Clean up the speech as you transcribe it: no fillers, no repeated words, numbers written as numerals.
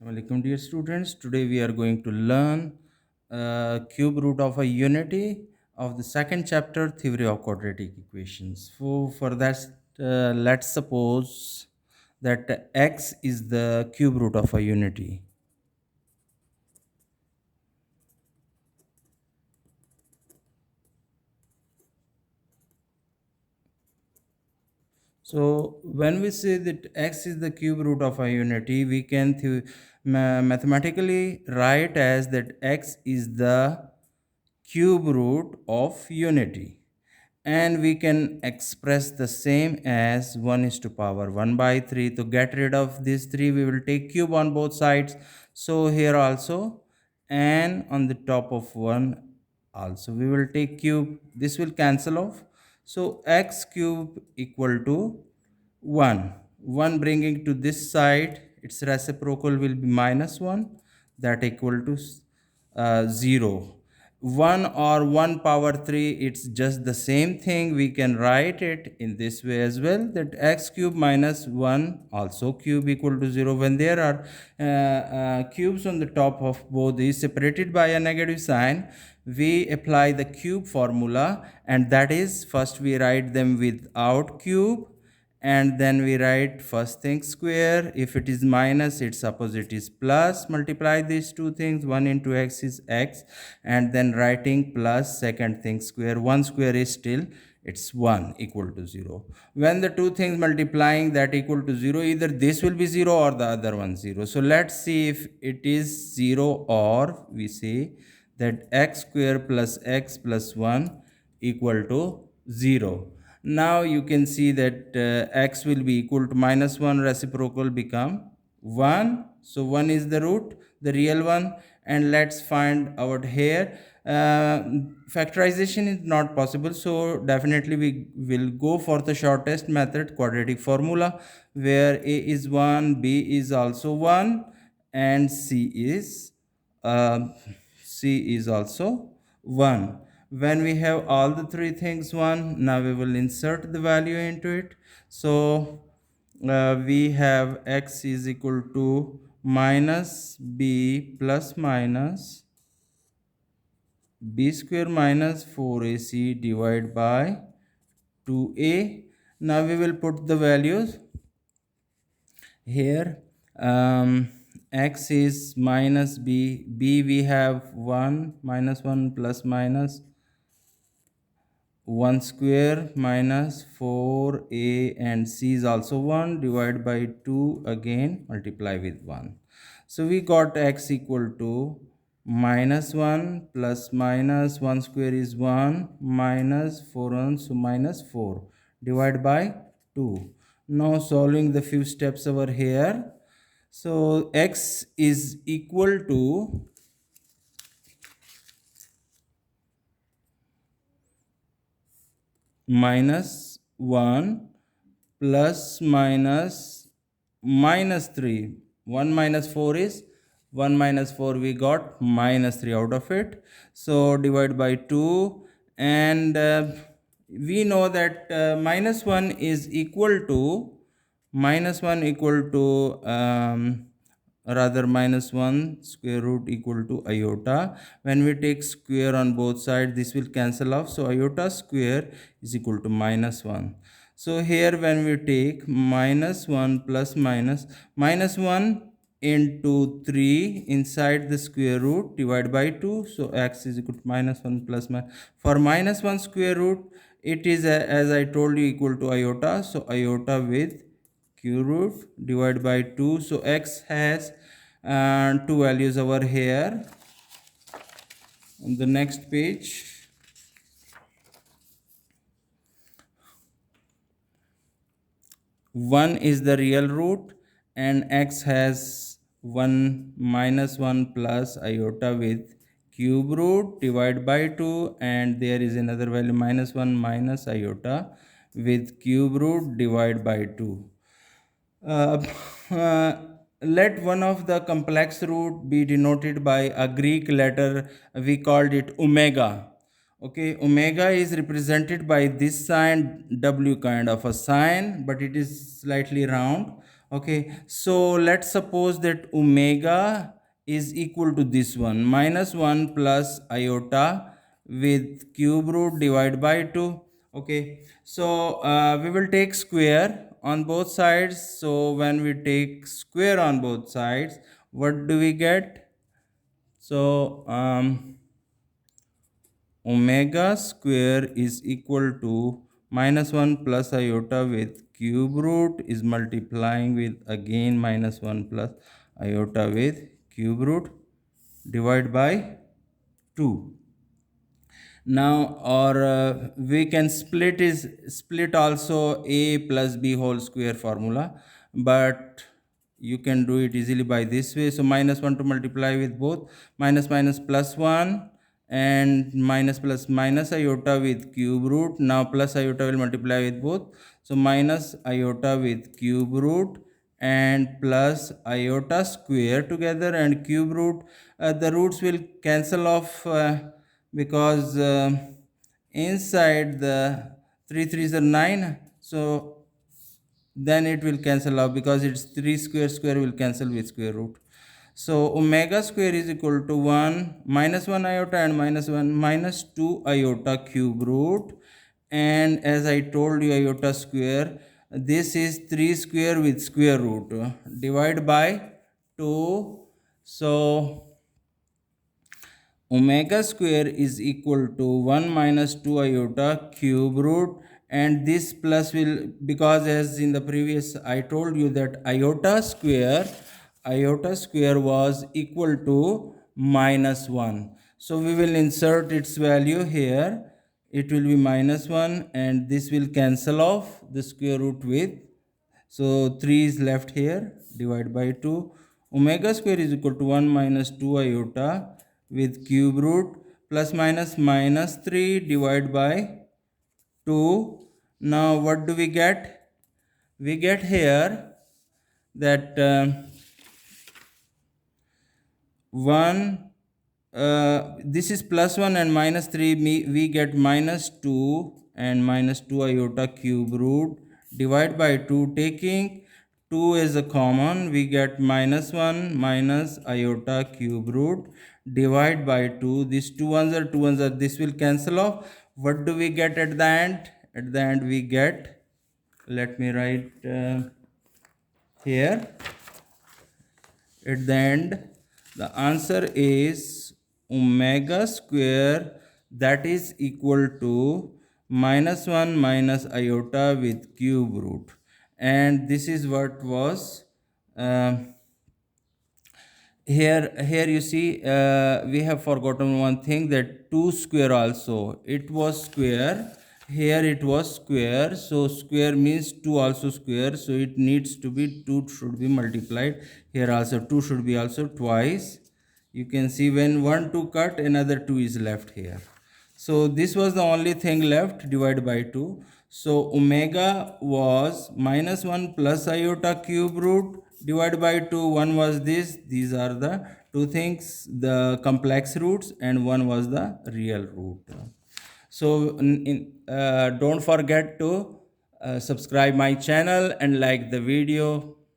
Assalamualaikum dear students. Today we are going to learn cube root of a unity of the second chapter theory of quadratic equations. For that, let's suppose that x is the cube root of a unity. So when we say that x is the cube root of a unity, we can mathematically write as that x is the cube root of unity, and we can express the same as 1 is to power 1 by 3. To get rid of this 3, we will take cube on both sides. So here also, and on the top of 1 also we will take cube. This will cancel off. So x cube equal to 1. 1 bringing to this side, its reciprocal will be minus 1, that equal to 0. 1 or 1 power 3, it's just the same thing. We can write it in this way as well, that x cube minus 1 also cube equal to 0. When there are cubes on the top of both these separated by a negative sign, we apply the cube formula, and that is, first we write them without cube, and then we write first thing square. If it is minus, its opposite is plus. Multiply these two things. 1 into x is x, and then writing plus second thing square. 1 square is still it's 1 equal to 0. When the two things multiplying that equal to 0, either this will be 0 or the other one 0. So let's see if it is 0, or we say that x square plus x plus 1 equal to 0. Now you can see that x will be equal to minus 1, reciprocal become 1. So 1 is the root, the real one. And let's find out here. Factorization is not possible, so definitely we will go for the shortest method, quadratic formula, where a is 1, b is also 1, and uh, c is also 1. When we have all the three things 1, now we will insert the value into it. So we have x is equal to minus b plus minus b square minus 4ac divided by 2a. Now we will put the values here. X is minus b we have 1 minus 1 plus minus 1 square minus 4a, and c is also 1, divided by 2, again multiply with 1. So we got x equal to minus 1 plus minus 1 square is 1 minus 4 1, so minus 4, divided by 2. Now solving the few steps over here. So x is equal to minus 1 plus minus minus 3. 1 minus 4 is 1 minus 4, we got minus 3 out of it. So divide by 2, and we know that minus 1 is equal to rather minus 1 square root equal to iota. When we take square on both sides, this will cancel off, so iota square is equal to minus 1. So here when we take minus 1 plus minus 1 into 3 inside the square root, divide by 2, so x is equal to minus 1 plus minus. For minus 1 square root, it is as I told you equal to iota, so iota with cube root divided by 2. So x has two values over here. On the next page, one is the real root, and x has 1 minus 1 plus iota with cube root divided by 2, and there is another value minus 1 minus iota with cube root divided by 2. uh, uh, let one of the complex root be denoted by a Greek letter. We called it omega. Okay, omega is represented by this sign, W kind of a sign, but it is slightly round. Okay, so let's suppose that omega is equal to this one, minus 1 plus iota with cube root divided by 2. Okay, so we will take square on both sides. So when we take square on both sides, what do we get? So omega square is equal to minus 1 plus iota with cube root is multiplying with again minus 1 plus iota with cube root divided by 2. Now, or we can split also a plus b whole square formula, but you can do it easily by this way. So minus 1 to multiply with both, minus minus plus 1 and minus plus minus iota with cube root. Now plus iota will multiply with both. So minus iota with cube root and plus iota square together and cube root. The roots will cancel off because inside the 3 3s are 9, so then it will cancel out because it's 3 square, square will cancel with square root. So omega square is equal to 1 minus 1 iota and minus 1 minus 2 iota cube root, and as I told you iota square, this is 3 square with square root, divide by 2. So omega square is equal to 1 minus 2 iota cube root, and this plus will, because as in the previous I told you that iota square was equal to minus 1. So we will insert its value here. It will be minus 1 and this will cancel off the square root with, so 3 is left here, divide by 2. Omega square is equal to 1 minus 2 iota with cube root plus minus minus 3 divided by 2. Now what do we get? We get here that 1, this is plus 1 and minus 3, we get minus 2 and minus 2 iota cube root divide by 2. Taking 2 as a common, we get minus 1 minus iota cube root divide by 2. These 2 ones are 2 ones are, this will cancel off. What do we get at the end? At the end we get, let me write here, at the end the answer is omega square, that is equal to minus 1 minus iota with cube root, and this is what was here you see, we have forgotten one thing, that 2 square also, it was square, here it was square, so square means 2 also square, so it needs to be 2 should be multiplied here also, 2 should be also twice. You can see when 1 2 cut, another 2 is left here. So this was the only thing left, divided by 2. So omega was minus 1 plus iota cube root divided by 2. One was this, these are the two things, the complex roots, and one was the real root. So don't forget to subscribe my channel and like the video.